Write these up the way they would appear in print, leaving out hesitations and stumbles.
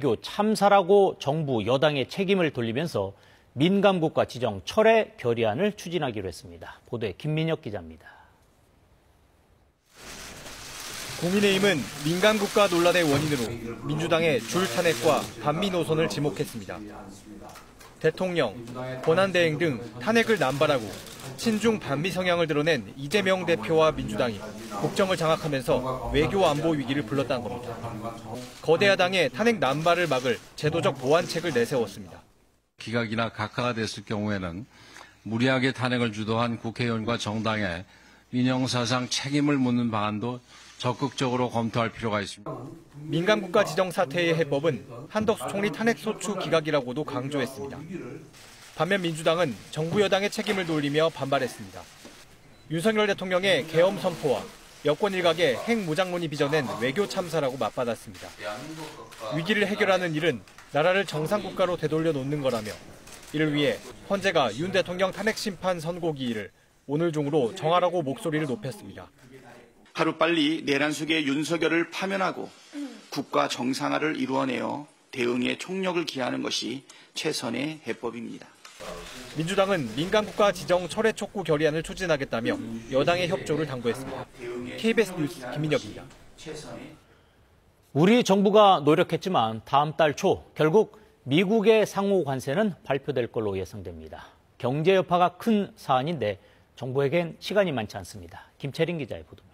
외교 참사라고 정부 여당의 책임을 돌리면서 민감국가 지정 철회 결의안을 추진하기로 했습니다. 보도에 김민혁 기자입니다. 국민의힘은 민감국가 논란의 원인으로 민주당의 줄 탄핵과 반미 노선을 지목했습니다. 대통령, 권한대행 등 탄핵을 남발하고 친중 반미 성향을 드러낸 이재명 대표와 민주당이 국정을 장악하면서 외교 안보 위기를 불렀다는 겁니다. 거대 야당의 탄핵 남발을 막을 제도적 보완책을 내세웠습니다. 기각이나 각하가 됐을 경우에는 무리하게 탄핵을 주도한 국회의원과 정당의 인형사상 책임을 묻는 방안도 적극적으로 검토할 필요가 있습니다. 민감국가 지정 사태의 해법은 한덕수 총리 탄핵소추 기각이라고도 강조했습니다. 반면 민주당은 정부 여당의 책임을 돌리며 반발했습니다. 윤석열 대통령의 계엄 선포와 여권 일각의 핵무장론이 빚어낸 외교 참사라고 맞받았습니다. 위기를 해결하는 일은 나라를 정상국가로 되돌려 놓는 거라며 이를 위해 헌재가 윤 대통령 탄핵 심판 선고기일을 오늘 중으로 정하라고 목소리를 높였습니다. 하루빨리 내란 속의 윤석열을 파면하고 국가 정상화를 이루어내어 대응에 총력을 기하는 것이 최선의 해법입니다. 민주당은 민감국가 지정 철회 촉구 결의안을 추진하겠다며 여당의 협조를 당부했습니다. KBS 뉴스 김민혁입니다. 우리 정부가 노력했지만 다음 달 초 결국 미국의 상호 관세는 발표될 걸로 예상됩니다. 경제 여파가 큰 사안인데 정부에겐 시간이 많지 않습니다. 김채린 기자의 보도입니다.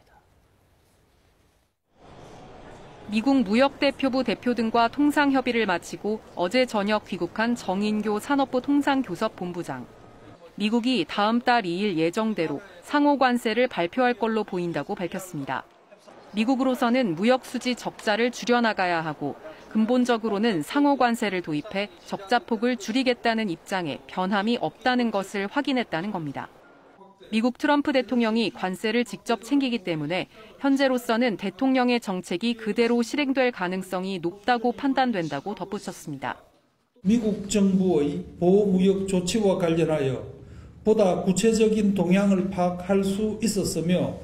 미국 무역대표부 대표 등과 통상협의를 마치고 어제 저녁 귀국한 정인교 산업부 통상교섭본부장. 미국이 다음 달 2일 예정대로 상호관세를 발표할 걸로 보인다고 밝혔습니다. 미국으로서는 무역수지 적자를 줄여나가야 하고 근본적으로는 상호관세를 도입해 적자폭을 줄이겠다는 입장에 변함이 없다는 것을 확인했다는 겁니다. 미국 트럼프 대통령이 관세를 직접 챙기기 때문에 현재로서는 대통령의 정책이 그대로 실행될 가능성이 높다고 판단된다고 덧붙였습니다. 미국 정부의 보호무역 조치와 관련하여 보다 구체적인 동향을 파악할 수 있었으며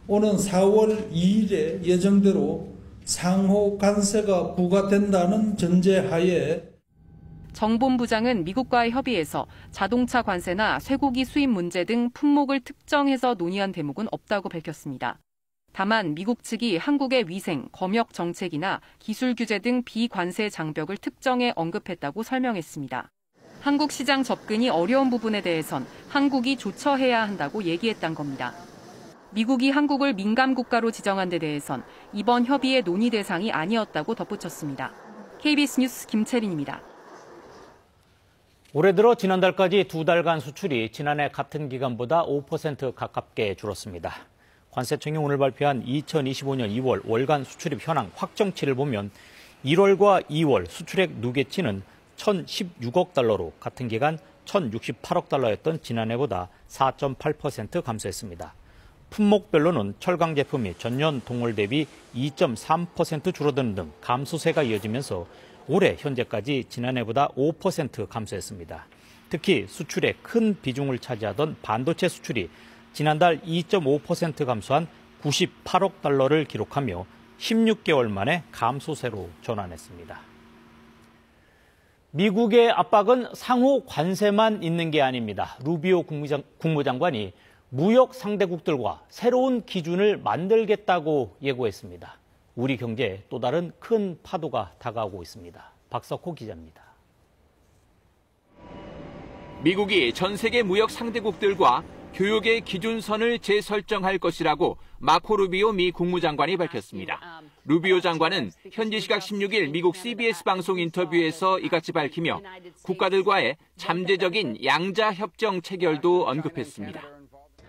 오는 4월 2일에 예정대로 상호 관세가 부과된다는 전제하에 정 본부장은 미국과의 협의에서 자동차 관세나 쇠고기 수입 문제 등 품목을 특정해서 논의한 대목은 없다고 밝혔습니다. 다만 미국 측이 한국의 위생, 검역 정책이나 기술 규제 등 비관세 장벽을 특정해 언급했다고 설명했습니다. 한국 시장 접근이 어려운 부분에 대해선 한국이 조처해야 한다고 얘기했단 겁니다. 미국이 한국을 민감 국가로 지정한 데 대해선 이번 협의의 논의 대상이 아니었다고 덧붙였습니다. KBS 뉴스 김채린입니다. 올해 들어 지난달까지 2달간 수출이 지난해 같은 기간보다 5% 가깝게 줄었습니다. 관세청이 오늘 발표한 2025년 2월 월간 수출입 현황 확정치를 보면 1월과 2월 수출액 누계치는 1,016억 달러로 같은 기간 1,068억 달러였던 지난해보다 4.8% 감소했습니다. 품목별로는 철강 제품이 전년 동월 대비 2.3% 줄어드는 등 감소세가 이어지면서 올해 현재까지 지난해보다 5% 감소했습니다. 특히 수출의 큰 비중을 차지하던 반도체 수출이 지난달 2.5% 감소한 98억 달러를 기록하며 16개월 만에 감소세로 전환했습니다. 미국의 압박은 상호 관세만 있는 게 아닙니다. 루비오 국무장관이 무역 상대국들과 새로운 기준을 만들겠다고 예고했습니다. 우리 경제에 또 다른 큰 파도가 다가오고 있습니다. 박석호 기자입니다. 미국이 전 세계 무역 상대국들과 교역의 기준선을 재설정할 것이라고 마코 루비오 미 국무장관이 밝혔습니다. 루비오 장관은 현지 시각 16일 미국 CBS 방송 인터뷰에서 이같이 밝히며 국가들과의 잠재적인 양자 협정 체결도 언급했습니다.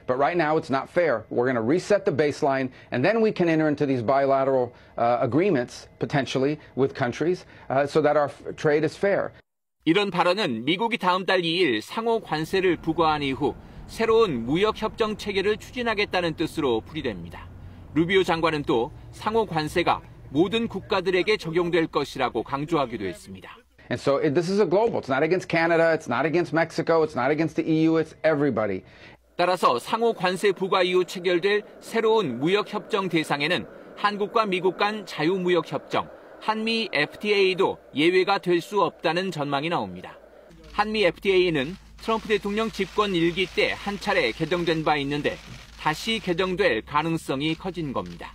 But right now, it's not fair. We're going to reset the baseline, and then we can enter into these bilateral agreements, potentially, with countries, so that our trade is fair. 이런 발언은 미국이 다음 달 2일 상호 관세를 부과한 이후 새로운 무역 협정 체계를 추진하겠다는 뜻으로 풀이됩니다. 루비오 장관은 또 상호 관세가 모든 국가들에게 적용될 것이라고 강조하기도 했습니다. And so this is a global. It's not against Canada. It's not against Mexico. It's not against the EU. It's everybody. 따라서 상호 관세 부과 이후 체결될 새로운 무역 협정 대상에는 한국과 미국 간 자유무역 협정, 한미 FTA도 예외가 될 수 없다는 전망이 나옵니다. 한미 FTA는 트럼프 대통령 집권 1기 때 한 차례 개정된 바 있는데 다시 개정될 가능성이 커진 겁니다.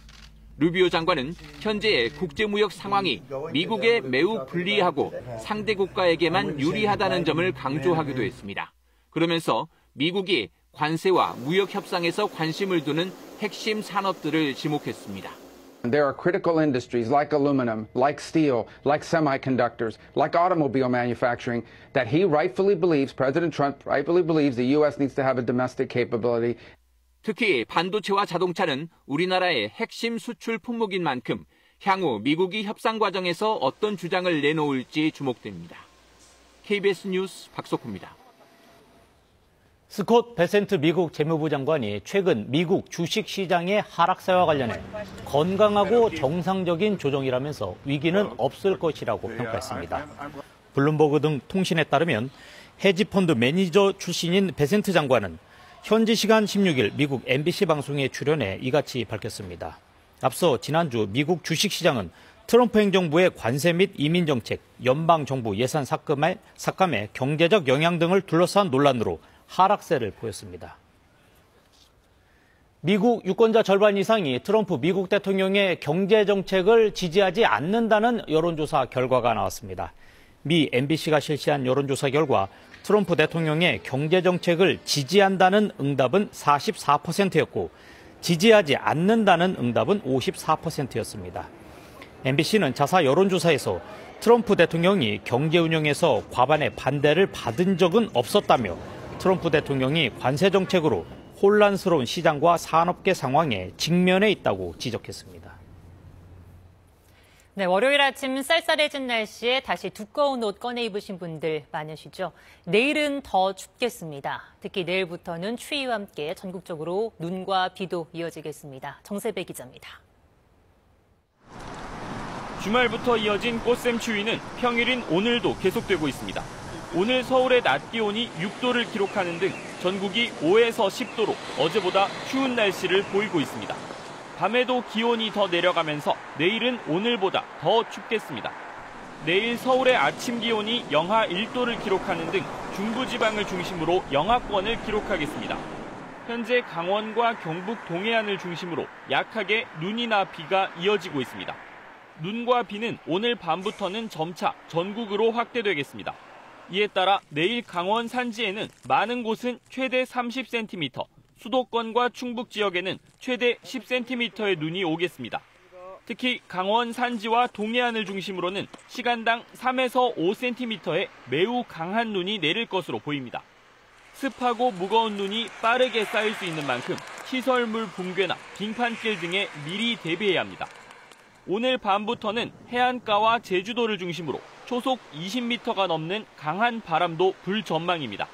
루비오 장관은 현재의 국제무역 상황이 미국에 매우 불리하고 상대 국가에게만 유리하다는 점을 강조하기도 했습니다. 그러면서 미국이 관세와 무역 협상에서 관심을 두는 핵심 산업들을 지목했습니다. There are critical industries like aluminum, like steel, like semiconductors, like automobile manufacturing that he rightfully believes, President Trump rightfully believes the U.S. needs to have a domestic capability. 특히 반도체와 자동차는 우리나라의 핵심 수출 품목인 만큼 향후 미국이 협상 과정에서 어떤 주장을 내놓을지 주목됩니다. KBS 뉴스 박석호입니다. 스콧 베센트 미국 재무부 장관이 최근 미국 주식시장의 하락세와 관련해 건강하고 정상적인 조정이라면서 위기는 없을 것이라고 평가했습니다. 블룸버그 등 통신에 따르면 헤지펀드 매니저 출신인 베센트 장관은 현지 시간 16일 미국 MBC 방송에 출연해 이같이 밝혔습니다. 앞서 지난주 미국 주식시장은 트럼프 행정부의 관세 및 이민정책, 연방정부 예산 삭감의 경제적 영향 등을 둘러싼 논란으로 하락세를 보였습니다. 미국 유권자 절반 이상이 트럼프 미국 대통령의 경제정책을 지지하지 않는다는 여론조사 결과가 나왔습니다. 미 MBC가 실시한 여론조사 결과 트럼프 대통령의 경제정책을 지지한다는 응답은 44%였고 지지하지 않는다는 응답은 54%였습니다. MBC는 자사 여론조사에서 트럼프 대통령이 경제 운영에서 과반의 반대를 받은 적은 없었다며 트럼프 대통령이 관세 정책으로 혼란스러운 시장과 산업계 상황에 직면해 있다고 지적했습니다. 네, 월요일 아침 쌀쌀해진 날씨에 다시 두꺼운 옷 꺼내 입으신 분들 많으시죠? 내일은 더 춥겠습니다. 특히 내일부터는 추위와 함께 전국적으로 눈과 비도 이어지겠습니다. 정세배 기자입니다. 주말부터 이어진 꽃샘 추위는 평일인 오늘도 계속되고 있습니다. 오늘 서울의 낮 기온이 6도를 기록하는 등 전국이 5에서 10도로 어제보다 추운 날씨를 보이고 있습니다. 밤에도 기온이 더 내려가면서 내일은 오늘보다 더 춥겠습니다. 내일 서울의 아침 기온이 영하 1도를 기록하는 등 중부지방을 중심으로 영하권을 기록하겠습니다. 현재 강원과 경북 동해안을 중심으로 약하게 눈이나 비가 이어지고 있습니다. 눈과 비는 오늘 밤부터는 점차 전국으로 확대되겠습니다. 이에 따라 내일 강원 산지에는 많은 곳은 최대 30cm, 수도권과 충북 지역에는 최대 10cm의 눈이 오겠습니다. 특히 강원 산지와 동해안을 중심으로는 시간당 3에서 5cm의 매우 강한 눈이 내릴 것으로 보입니다. 습하고 무거운 눈이 빠르게 쌓일 수 있는 만큼 시설물 붕괴나 빙판길 등에 미리 대비해야 합니다. 오늘 밤부터는 해안가와 제주도를 중심으로 초속 20m가 넘는 강한 바람도 불 전망입니다.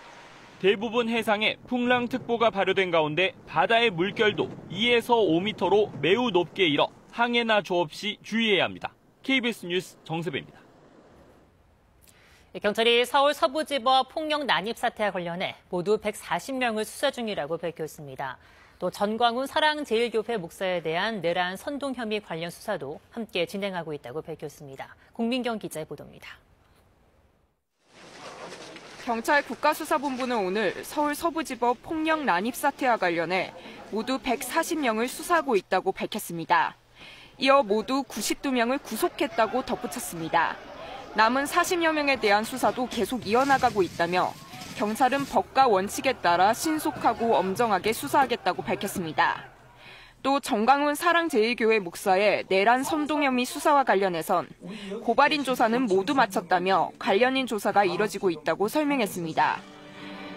대부분 해상에 풍랑특보가 발효된 가운데 바다의 물결도 2에서 5m로 매우 높게 일어 항해나 조업 시 주의해야 합니다. KBS 뉴스 정세배입니다. 경찰이 서울 서부지법 폭력 난입 사태와 관련해 모두 140명을 수사 중이라고 밝혔습니다. 또 전광훈 사랑제일교회 목사에 대한 내란 선동 혐의 관련 수사도 함께 진행하고 있다고 밝혔습니다. 공민경 기자의 보도입니다. 경찰 국가수사본부는 오늘 서울 서부지법 폭력 난입 사태와 관련해 모두 140명을 수사하고 있다고 밝혔습니다. 이어 모두 92명을 구속했다고 덧붙였습니다. 남은 40여 명에 대한 수사도 계속 이어나가고 있다며 경찰은 법과 원칙에 따라 신속하고 엄정하게 수사하겠다고 밝혔습니다. 또 정광훈 사랑제일교회 목사의 내란 선동 혐의 수사와 관련해선 고발인 조사는 모두 마쳤다며 관련인 조사가 이뤄지고 있다고 설명했습니다.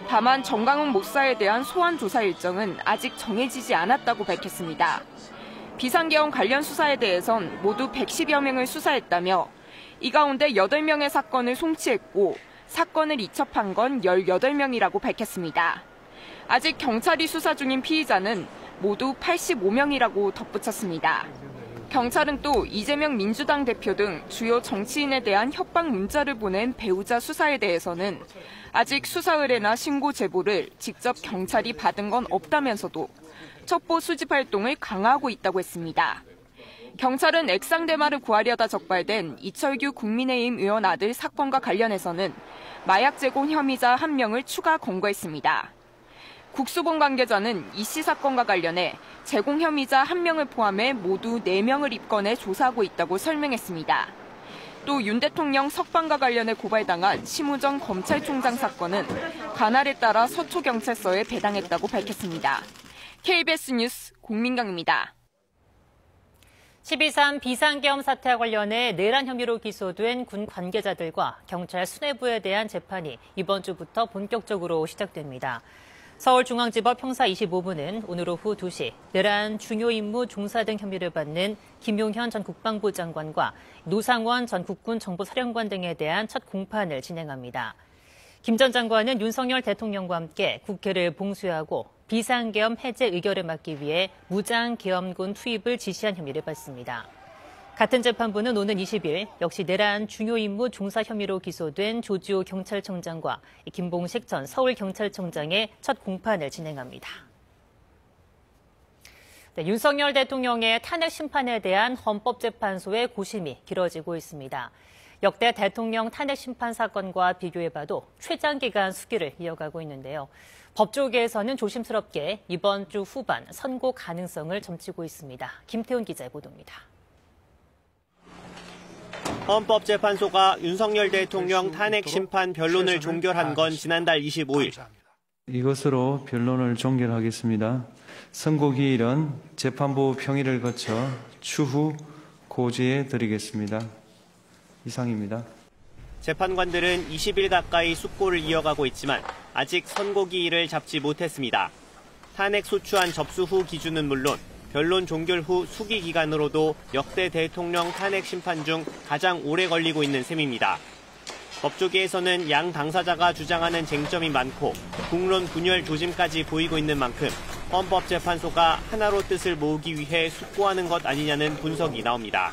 다만 정광훈 목사에 대한 소환 조사 일정은 아직 정해지지 않았다고 밝혔습니다. 비상계엄 관련 수사에 대해선 모두 110여 명을 수사했다며 이 가운데 8명의 사건을 송치했고 사건을 이첩한 건 18명이라고 밝혔습니다. 아직 경찰이 수사 중인 피의자는 모두 85명이라고 덧붙였습니다. 경찰은 또 이재명 민주당 대표 등 주요 정치인에 대한 협박 문자를 보낸 배우자 수사에 대해서는 아직 수사 의뢰나 신고 제보를 직접 경찰이 받은 건 없다면서도 첩보 수집 활동을 강화하고 있다고 했습니다. 경찰은 액상대마를 구하려다 적발된 이철규 국민의힘 의원 아들 사건과 관련해서는 마약 제공 혐의자 1명을 추가 검거했습니다. 국수본 관계자는 이 씨 사건과 관련해 제공 혐의자 1명을 포함해 모두 4명을 입건해 조사하고 있다고 설명했습니다. 또 윤 대통령 석방과 관련해 고발당한 심우정 검찰총장 사건은 관할에 따라 서초경찰서에 배당했다고 밝혔습니다. KBS 뉴스 공민경입니다. 12.3 비상계엄 사태와 관련해 내란 혐의로 기소된 군 관계자들과 경찰 수뇌부에 대한 재판이 이번 주부터 본격적으로 시작됩니다. 서울중앙지법 형사 25부는 오늘 오후 2시 내란 중요 임무 종사 등 혐의를 받는 김용현 전 국방부 장관과 노상원 전 국군 정보사령관 등에 대한 첫 공판을 진행합니다. 김 전 장관은 윤석열 대통령과 함께 국회를 봉쇄하고 비상계엄 해제 의결을 막기 위해 무장계엄군 투입을 지시한 혐의를 받습니다. 같은 재판부는 오는 20일 역시 내란 중요 임무 종사 혐의로 기소된 조지호 경찰청장과 김봉식 전 서울경찰청장의 첫 공판을 진행합니다. 네, 윤석열 대통령의 탄핵 심판에 대한 헌법재판소의 고심이 길어지고 있습니다. 역대 대통령 탄핵 심판 사건과 비교해봐도 최장기간 수기를 이어가고 있는데요. 법조계에서는 조심스럽게 이번 주 후반 선고 가능성을 점치고 있습니다. 김태훈 기자의 보도입니다. 헌법재판소가 윤석열 대통령 탄핵 심판 변론을 종결한 건 지난달 25일. 이것으로 변론을 종결하겠습니다. 선고기일은 재판부 평의를 거쳐 추후 고지해 드리겠습니다. 이상입니다. 재판관들은 20일 가까이 숙고를 이어가고 있지만 아직 선고기일을 잡지 못했습니다. 탄핵 소추안 접수 후 기준은 물론 변론 종결 후 수기 기간으로도 역대 대통령 탄핵 심판 중 가장 오래 걸리고 있는 셈입니다. 법조계에서는 양 당사자가 주장하는 쟁점이 많고 국론 분열 조짐까지 보이고 있는 만큼 헌법재판소가 하나로 뜻을 모으기 위해 숙고하는 것 아니냐는 분석이 나옵니다.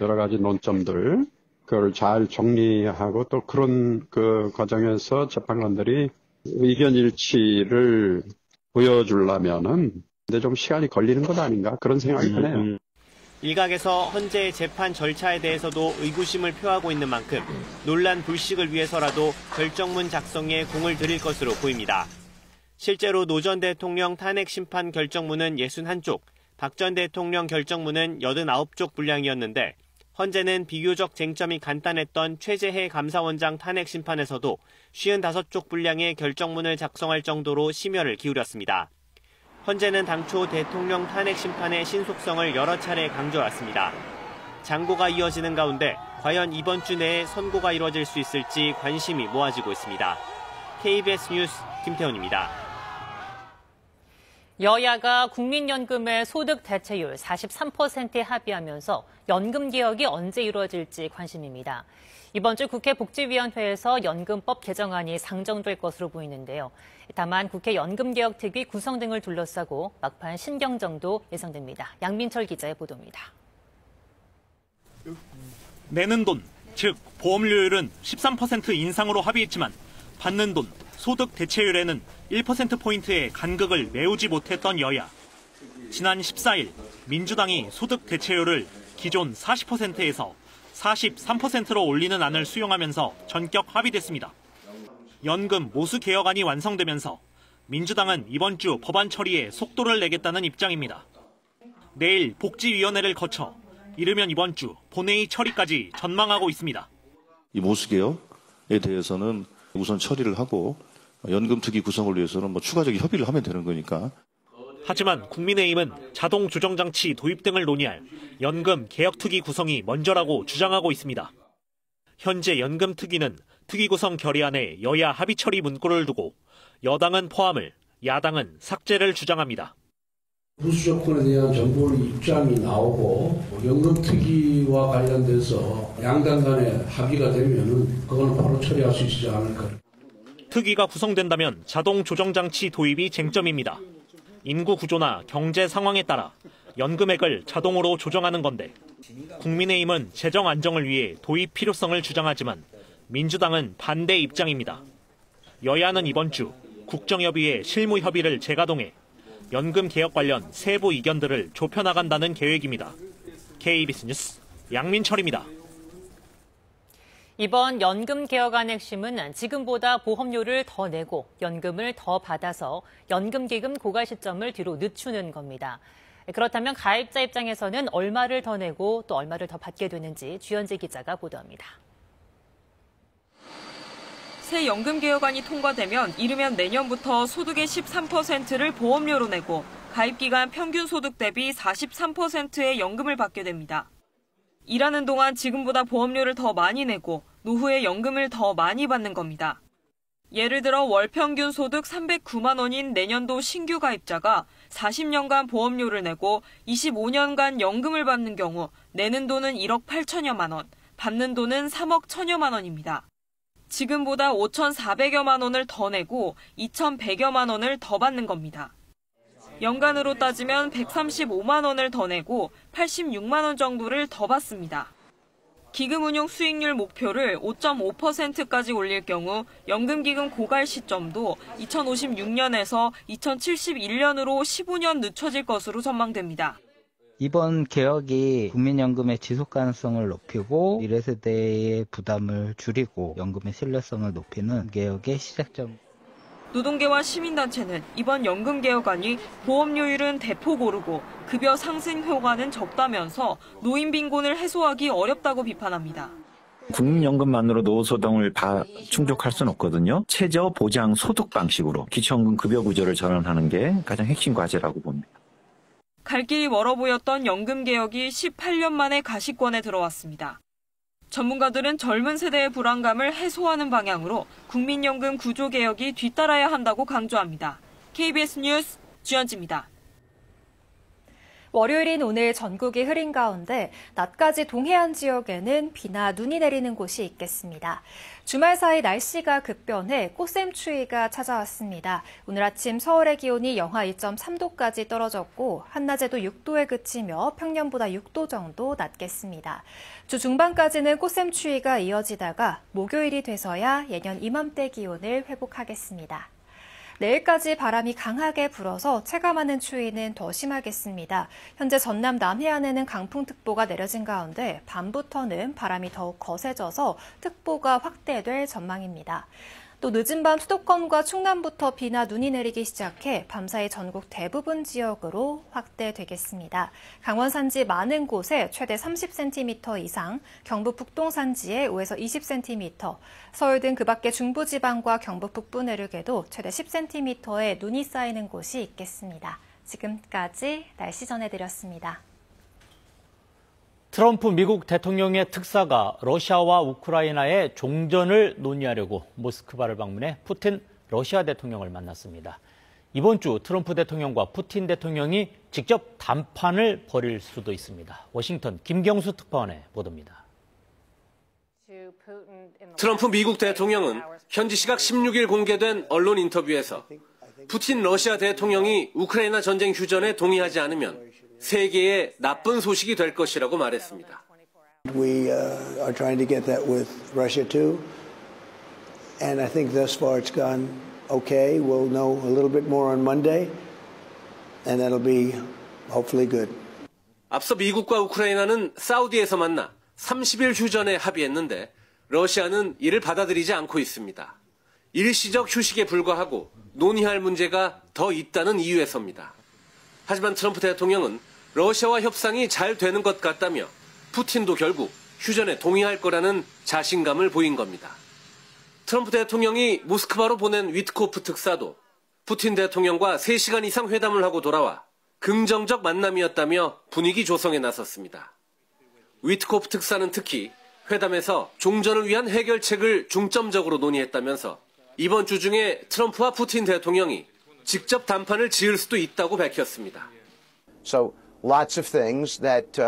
여러 가지 논점들, 그걸 잘 정리하고 또 그런 그 과정에서 재판관들이 의견 일치를 보여주려면은 근데 좀 시간이 걸리는 것 아닌가 그런 생각이 드네요. 일각에서 헌재 재판 절차에 대해서도 의구심을 표하고 있는 만큼 논란 불식을 위해서라도 결정문 작성에 공을 들일 것으로 보입니다. 실제로 노 전 대통령 탄핵 심판 결정문은 61쪽, 박 전 대통령 결정문은 89쪽 분량이었는데 헌재는 비교적 쟁점이 간단했던 최재해 감사원장 탄핵 심판에서도 55쪽 분량의 결정문을 작성할 정도로 심혈을 기울였습니다. 헌재는 당초 대통령 탄핵 심판의 신속성을 여러 차례 강조해왔습니다. 장고가 이어지는 가운데 과연 이번 주 내에 선고가 이루어질 수 있을지 관심이 모아지고 있습니다. KBS 뉴스 김태훈입니다. 여야가 국민연금의 소득 대체율 43%에 합의하면서 연금 개혁이 언제 이루어질지 관심입니다. 이번 주 국회 복지위원회에서 연금법 개정안이 상정될 것으로 보이는데요. 다만 국회 연금개혁특위 구성 등을 둘러싸고 막판 신경정도 예상됩니다. 양민철 기자의 보도입니다. 내는 돈, 즉 보험료율은 13% 인상으로 합의했지만 받는 돈, 소득 대체율에는 1%포인트의 간극을 메우지 못했던 여야. 지난 14일 민주당이 소득 대체율을 기존 40%에서 43%로 올리는 안을 수용하면서 전격 합의됐습니다. 연금 모수 개혁안이 완성되면서 민주당은 이번 주 법안 처리에 속도를 내겠다는 입장입니다. 내일 복지위원회를 거쳐 이르면 이번 주 본회의 처리까지 전망하고 있습니다. 이 모수 개혁에 대해서는 우선 처리를 하고 연금특위 구성을 위해서는 추가적인 협의를 하면 되는 거니까. 하지만 국민의힘은 자동 조정장치 도입 등을 논의할 연금 개혁특위 구성이 먼저라고 주장하고 있습니다. 현재 연금특위는 특위 구성 결의안에 여야 합의 처리 문구를 두고 여당은 포함을, 야당은 삭제를 주장합니다. 부수 조건에 대한 정부의 입장이 나오고 연금특위와 관련돼서 양당 간에 합의가 되면은 그건 바로 처리할 수 있지 않을까. 특위가 구성된다면 자동 조정장치 도입이 쟁점입니다. 인구 구조나 경제 상황에 따라 연금액을 자동으로 조정하는 건데 국민의힘은 재정 안정을 위해 도입 필요성을 주장하지만 민주당은 반대 입장입니다. 여야는 이번 주 국정협의회 실무협의를 재가동해 연금 개혁 관련 세부 의견들을 좁혀나간다는 계획입니다. KBS 뉴스 양민철입니다. 이번 연금 개혁안의 핵심은 지금보다 보험료를 더 내고 연금을 더 받아서 연금기금 고갈 시점을 뒤로 늦추는 겁니다. 그렇다면 가입자 입장에서는 얼마를 더 내고 또 얼마를 더 받게 되는지 주현재 기자가 보도합니다. 새 연금 개혁안이 통과되면 이르면 내년부터 소득의 13%를 보험료로 내고 가입기간 평균 소득 대비 43%의 연금을 받게 됩니다. 일하는 동안 지금보다 보험료를 더 많이 내고 노후에 연금을 더 많이 받는 겁니다. 예를 들어 월 평균 소득 309만 원인 내년도 신규 가입자가 40년간 보험료를 내고 25년간 연금을 받는 경우 내는 돈은 1억 8천여만 원, 받는 돈은 3억 1천여만 원입니다. 지금보다 5,400여만 원을 더 내고 2,100여만 원을 더 받는 겁니다. 연간으로 따지면 135만 원을 더 내고 86만 원 정도를 더 받습니다. 기금 운용 수익률 목표를 5.5%까지 올릴 경우 연금기금 고갈 시점도 2056년에서 2071년으로 15년 늦춰질 것으로 전망됩니다. 이번 개혁이 국민연금의 지속 가능성을 높이고 미래 세대의 부담을 줄이고 연금의 신뢰성을 높이는 개혁의 시작점. 노동계와 시민단체는 이번 연금 개혁안이 보험료율은 대폭 오르고 급여 상승 효과는 적다면서 노인 빈곤을 해소하기 어렵다고 비판합니다. 국민연금만으로 노후소득을 충족할 수는 없거든요. 최저 보장 소득 방식으로 기초연금 급여 구조를 전환하는 게 가장 핵심 과제라고 봅니다. 갈 길이 멀어 보였던 연금 개혁이 18년 만에 가시권에 들어왔습니다. 전문가들은 젊은 세대의 불안감을 해소하는 방향으로 국민연금 구조 개혁이 뒤따라야 한다고 강조합니다. KBS 뉴스 주현지입니다. 월요일인 오늘 전국이 흐린 가운데 낮까지 동해안 지역에는 비나 눈이 내리는 곳이 있겠습니다. 주말 사이 날씨가 급변해 꽃샘추위가 찾아왔습니다. 오늘 아침 서울의 기온이 영하 2.3도까지 떨어졌고 한낮에도 6도에 그치며 평년보다 6도 정도 낮겠습니다. 주 중반까지는 꽃샘추위가 이어지다가 목요일이 돼서야 예년 이맘때 기온을 회복하겠습니다. 내일까지 바람이 강하게 불어서 체감하는 추위는 더 심하겠습니다. 현재 전남 남해안에는 강풍특보가 내려진 가운데 밤부터는 바람이 더욱 거세져서 특보가 확대될 전망입니다. 또 늦은 밤 수도권과 충남부터 비나 눈이 내리기 시작해 밤사이 전국 대부분 지역으로 확대되겠습니다. 강원 산지 많은 곳에 최대 30cm 이상, 경북 북동 산지에 5에서 20cm, 서울 등 그 밖의 중부지방과 경북 북부 내륙에도 최대 10cm의 눈이 쌓이는 곳이 있겠습니다. 지금까지 날씨 전해드렸습니다. 트럼프 미국 대통령의 특사가 러시아와 우크라이나의 종전을 논의하려고 모스크바를 방문해 푸틴 러시아 대통령을 만났습니다. 이번 주 트럼프 대통령과 푸틴 대통령이 직접 담판을 벌일 수도 있습니다. 워싱턴 김경수 특파원의 보도입니다. 트럼프 미국 대통령은 현지 시각 16일 공개된 언론 인터뷰에서 푸틴 러시아 대통령이 우크라이나 전쟁 휴전에 동의하지 않으면 세계에 나쁜 소식이 될 것이라고 말했습니다. We are trying to get that with Russia too, and I think thus far it's gone okay. We'll know a little bit more on Monday, and that'll be hopefully good. 앞서 미국과 우크라이나는 사우디에서 만나 30일 휴전에 합의했는데 러시아는 이를 받아들이지 않고 있습니다. 일시적 휴식에 불과하고 논의할 문제가 더 있다는 이유에서입니다. 하지만 트럼프 대통령은 러시아와 협상이 잘 되는 것 같다며 푸틴도 결국 휴전에 동의할 거라는 자신감을 보인 겁니다. 트럼프 대통령이 모스크바로 보낸 위트코프 특사도 푸틴 대통령과 3시간 이상 회담을 하고 돌아와 긍정적 만남이었다며 분위기 조성에 나섰습니다. 위트코프 특사는 특히 회담에서 종전을 위한 해결책을 중점적으로 논의했다면서 이번 주 중에 트럼프와 푸틴 대통령이 직접 담판을 지을 수도 있다고 밝혔습니다. So lots of things that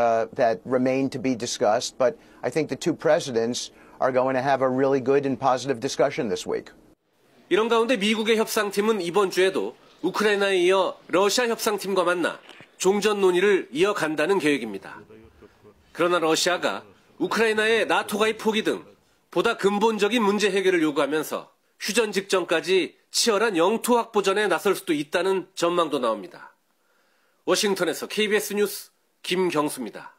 remain to be discussed, but I think the two presidents are going to have a really good and positive discussion this week. 이런 가운데 미국의 협상팀은 이번 주에도 우크라이나에 이어 러시아 협상팀과 만나 종전 논의를 이어간다는 계획입니다. 그러나 러시아가 우크라이나의 나토 가입 포기 등 보다 근본적인 문제 해결을 요구하면서 휴전 직전까지 치열한 영토 확보전에 나설 수도 있다는 전망도 나옵니다. 워싱턴에서 KBS 뉴스 김경수입니다.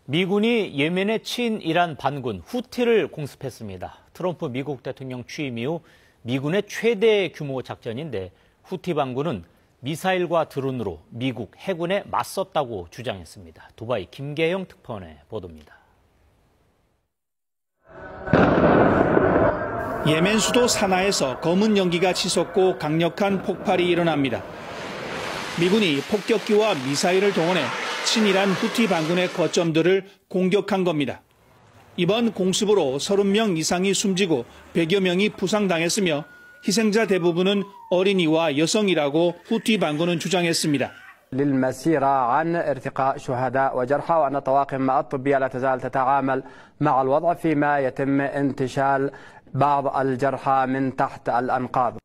미군이 예멘의 친이란 반군 후티를 공습했습니다. 트럼프 미국 대통령 취임 이후 미군의 최대 규모 작전인데 후티 반군은 미사일과 드론으로 미국 해군에 맞섰다고 주장했습니다. 두바이 김계영 특파원의 보도입니다. 예멘 수도 사나에서 검은 연기가 치솟고 강력한 폭발이 일어납니다. 미군이 폭격기와 미사일을 동원해 친이란 후티 반군의 거점들을 공격한 겁니다. 이번 공습으로 30명 이상이 숨지고 100여 명이 부상당했으며 희생자 대부분은 어린이와 여성이라고 후티 반군은 주장했습니다. للمسيرة عن ارتقاء شهداء وجرحى وأن طواقم الطبية لا تزال تتعامل مع الوضع فيما يتم انتشال بعض الجرحى من تحت الأنقاض.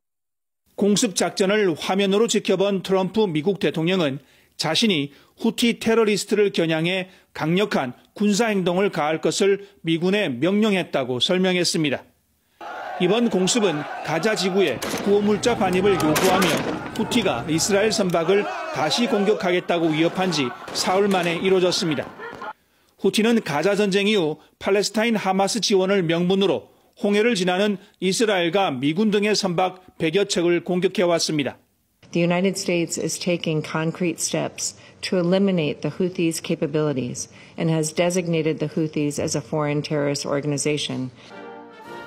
공습 작전을 화면으로 지켜본 트럼프 미국 대통령은 자신이 후티 테러리스트를 겨냥해 강력한 군사행동을 가할 것을 미군에 명령했다고 설명했습니다. 이번 공습은 가자 지구에 구호물자 반입을 요구하며 후티가 이스라엘 선박을 다시 공격하겠다고 위협한 지 사흘 만에 이루어졌습니다. 후티는 가자 전쟁 이후 팔레스타인 하마스 지원을 명분으로 홍해를 지나는 이스라엘과 미군 등의 선박 100여 척을 공격해왔습니다. The United States is taking concrete steps to eliminate the Houthis' capabilities and has designated the Houthis as a foreign terrorist organization.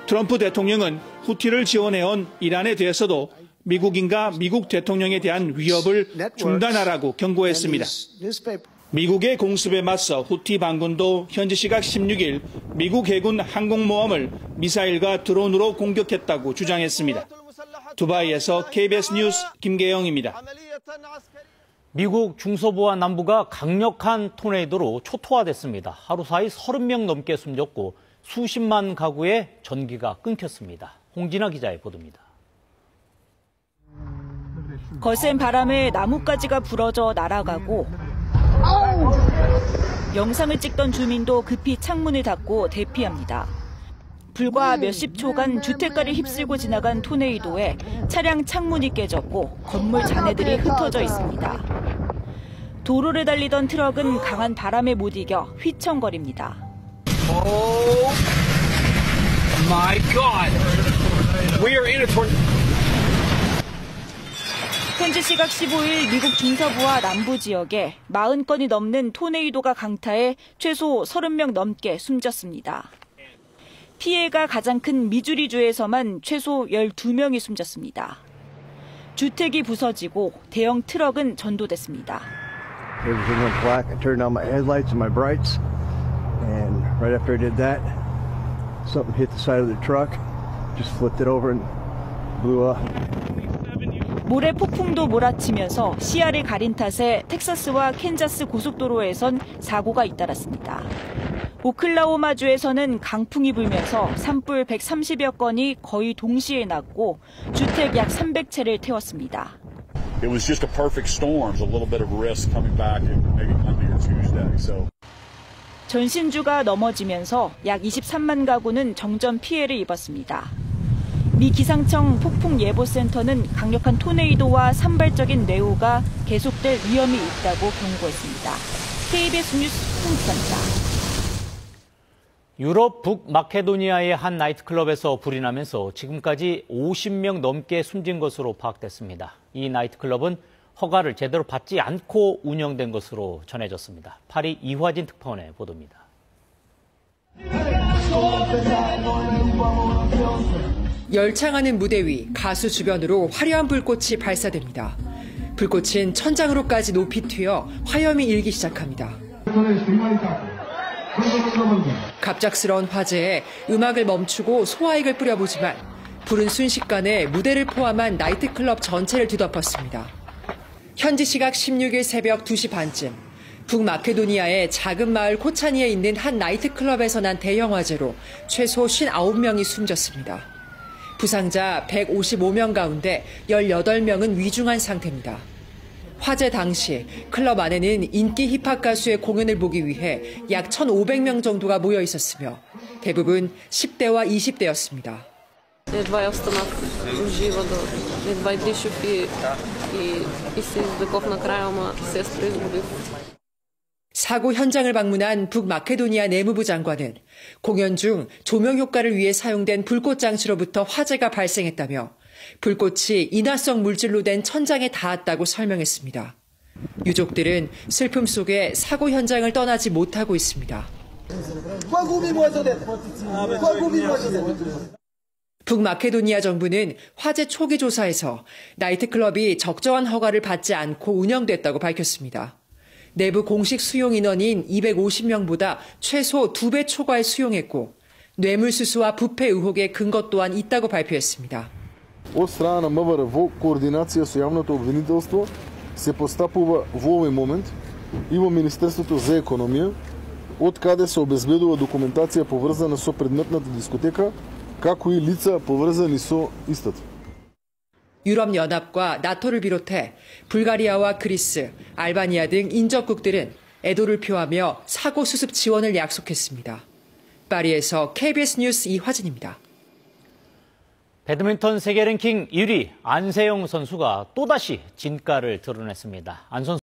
트럼프 대통령은 후티를 지원해온 이란에 대해서도 미국인과 미국 대통령에 대한 위협을 중단하라고 경고했습니다. 미국의 공습에 맞서 후티 반군도 현지 시각 16일 미국 해군 항공모함을 미사일과 드론으로 공격했다고 주장했습니다. 두바이에서 KBS 뉴스 김계영입니다. 미국 중서부와 남부가 강력한 토네이도로 초토화됐습니다. 하루 사이 30명 넘게 숨졌고 수십만 가구의 전기가 끊겼습니다. 홍진아 기자의 보도입니다. 거센 바람에 나뭇가지가 부러져 날아가고 영상을 찍던 주민도 급히 창문을 닫고 대피합니다. 불과 몇십 초간 주택가를 휩쓸고 지나간 토네이도에 차량 창문이 깨졌고 건물 잔해들이 흩어져 있습니다. 도로를 달리던 트럭은 강한 바람에 못 이겨 휘청거립니다. Oh my God! We are in a tornado. 현지 시각 15일 미국 중서부와 남부 지역에 40건이 넘는 토네이도가 강타해 최소 30명 넘게 숨졌습니다. 피해가 가장 큰 미주리주에서만 최소 12명이 숨졌습니다. 주택이 부서지고 대형 트럭은 전도됐습니다. Everything went black. I turned on my headlights and my brights. And right after I did that, something hit the side of the truck, just flipped it over and blew up. 모래 폭풍도 몰아치면서 시야를 가린 탓에 텍사스와 캔자스 고속도로에선 사고가 잇따랐습니다. 오클라호마주에서는 강풍이 불면서 산불 130여 건이 거의 동시에 났고 주택 약 300채를 태웠습니다. It was just a perfect storm. A little bit of risk coming back maybe Monday or Tuesday. So. 전신주가 넘어지면서 약 23만 가구는 정전 피해를 입었습니다. 미 기상청 폭풍예보센터는 강력한 토네이도와 산발적인 뇌우가 계속될 위험이 있다고 경고했습니다. KBS 뉴스 홍기사입니다. 유럽 북마케도니아의 한 나이트클럽에서 불이 나면서 지금까지 50명 넘게 숨진 것으로 파악됐습니다. 이 나이트클럽은 허가를 제대로 받지 않고 운영된 것으로 전해졌습니다. 파리 이화진 특파원의 보도입니다. 열창하는 무대 위 가수 주변으로 화려한 불꽃이 발사됩니다. 불꽃은 천장으로까지 높이 튀어 화염이 일기 시작합니다. 갑작스러운 화재에 음악을 멈추고 소화액을 뿌려보지만 불은 순식간에 무대를 포함한 나이트클럽 전체를 뒤덮었습니다. 현지 시각 16일 새벽 2시 반쯤 북마케도니아의 작은 마을 코차니에 있는 한 나이트클럽에서 난 대형 화재로 최소 59명이 숨졌습니다. 부상자 155명 가운데 18명은 위중한 상태입니다. 화재 당시 클럽 안에는 인기 힙합 가수의 공연을 보기 위해 약 1,500명 정도가 모여 있었으며 대부분 10대와 20대였습니다. Едва я встанах живо едва дишах и си издъхох накрая, ама сестра изгубих. 사고 현장을 방문한 북마케도니아 내무부 장관은 공연 중 조명 효과를 위해 사용된 불꽃 장치로부터 화재가 발생했다며 불꽃이 인화성 물질로 된 천장에 닿았다고 설명했습니다. 유족들은 슬픔 속에 사고 현장을 떠나지 못하고 있습니다. 북마케도니아 정부는 화재 초기 조사에서 나이트클럽이 적정한 허가를 받지 않고 운영됐다고 밝혔습니다. 내부 공식 수용 인원인 250명보다 최소 2배 초과에 수용했고 뇌물수수와 부패 의혹의 근거 또한 있다고 발표했습니다. От страна на МВР во координација со јавното обвинителство се постапува во овој момент и во Министерството за економија, од каде се обезбедува документација поврзана со предметната дискотека, како и лица поврзани со истата. 유럽연합과 나토를 비롯해 불가리아와 그리스, 알바니아 등 인접국들은 애도를 표하며 사고 수습 지원을 약속했습니다. 파리에서 KBS 뉴스 이화진입니다. 배드민턴 세계 랭킹 1위 안세영 선수가 또다시 진가를 드러냈습니다. 안 선수